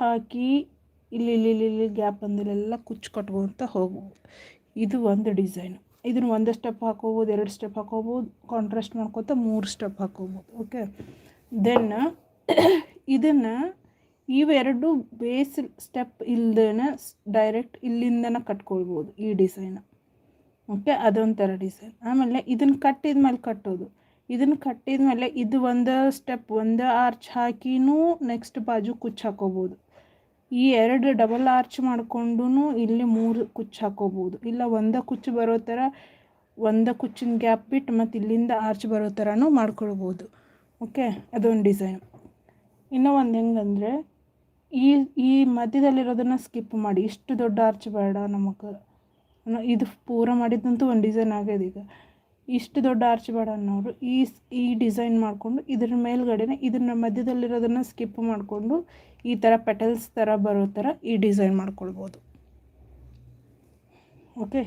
ಹಾಕಿ ಇಲ್ಲಿ ಗ್ಯಾಪ್ ಬಂದಿಲ್ಲೆಲ್ಲ ಕುಚ್ಚು ಕಟ್ಕೊತ ಹೋಗ್ಬೋದು. ಇದು ಒಂದು ಡಿಸೈನು. ಇದನ್ನು ಒಂದು ಸ್ಟೆಪ್ ಹಾಕೋಬೋದು, 2 ಸ್ಟೆಪ್ ಹಾಕೋಬೋದು, ಕಾಂಟ್ರಾಸ್ಟ್ ಮಾಡ್ಕೊತ 3 ಸ್ಟೆಪ್ ಹಾಕೋಬೋದು. ಓಕೆ, ದೆನ್ ಇದನ್ನು ಇವೆರಡು ಬೇಸ್ ಸ್ಟೆಪ್ ಇಲ್ದೇ ಡೈರೆಕ್ಟ್ ಇಲ್ಲಿಂದನೇ ಕಟ್ಕೊಳ್ಬೋದು ಈ ಡಿಸೈನ್. ಓಕೆ, ಅದೊಂಥರ ಡಿಸೈನ್. ಆಮೇಲೆ ಇದನ್ನು ಕಟ್ಟಿದ ಮೇಲೆ ಕಟ್ಟೋದು. ಇದನ್ನು ಕಟ್ಟಿದ ಮೇಲೆ ಇದು ಒಂದು ಸ್ಟೆಪ್, ಒಂದು ಆರ್ಚ್ ಹಾಕಿನೂ ನೆಕ್ಸ್ಟ್ ಬಾಜು ಕುಚ್ಚು ಹಾಕೋಬೋದು. ಈ 2 ಡಬಲ್ ಆರ್ಚ್ ಮಾಡಿಕೊಂಡು ಇಲ್ಲಿ 3 ಕುಚ್ಚು ಹಾಕೋಬೋದು. ಇಲ್ಲ ಒಂದು ಕುಚ್ಚು ಬರೋ ಥರ ಒಂದು ಕುಚ್ಚಿನ ಗ್ಯಾಪ್ ಬಿಟ್ಟು ಮತ್ತು ಇಲ್ಲಿಂದ ಆರ್ಚ್ ಬರೋ ಥರನೂ ಮಾಡ್ಕೊಳ್ಬೋದು. ಓಕೆ, ಅದೊಂದು ಡಿಸೈನ್. ಇನ್ನೂ ಒಂದು ಹೆಂಗಂದರೆ ಈ ಮಧ್ಯದಲ್ಲಿರೋದನ್ನು ಸ್ಕಿಪ್ ಮಾಡಿ. ಇಷ್ಟು ದೊಡ್ಡ ಆರ್ಚ್ ಬೇಡ ನಮಗೆ, ಇದು ಪೂರ ಮಾಡಿದ್ದಂತೂ ಒಂದು ಡಿಸೈನ್ ಆಗ್ಯದ. ಈಗ ಇಷ್ಟು ದೊಡ್ಡ ಆರ್ಚ್ ಬೇಡ ಅನ್ನೋರು ಈ ಡಿಸೈನ್ ಮಾಡಿಕೊಂಡು ಇದರ ಮೇಲ್ಗಡೆನೆ ಇದನ್ನ ಮಧ್ಯದಲ್ಲಿರೋದನ್ನು ಸ್ಕಿಪ್ ಮಾಡಿಕೊಂಡು ಈ ಥರ ಪೆಟಲ್ಸ್ ಥರ ಬರೋ ಥರ ಈ ಡಿಸೈನ್ ಮಾಡ್ಕೊಳ್ಬೋದು. ಓಕೆ,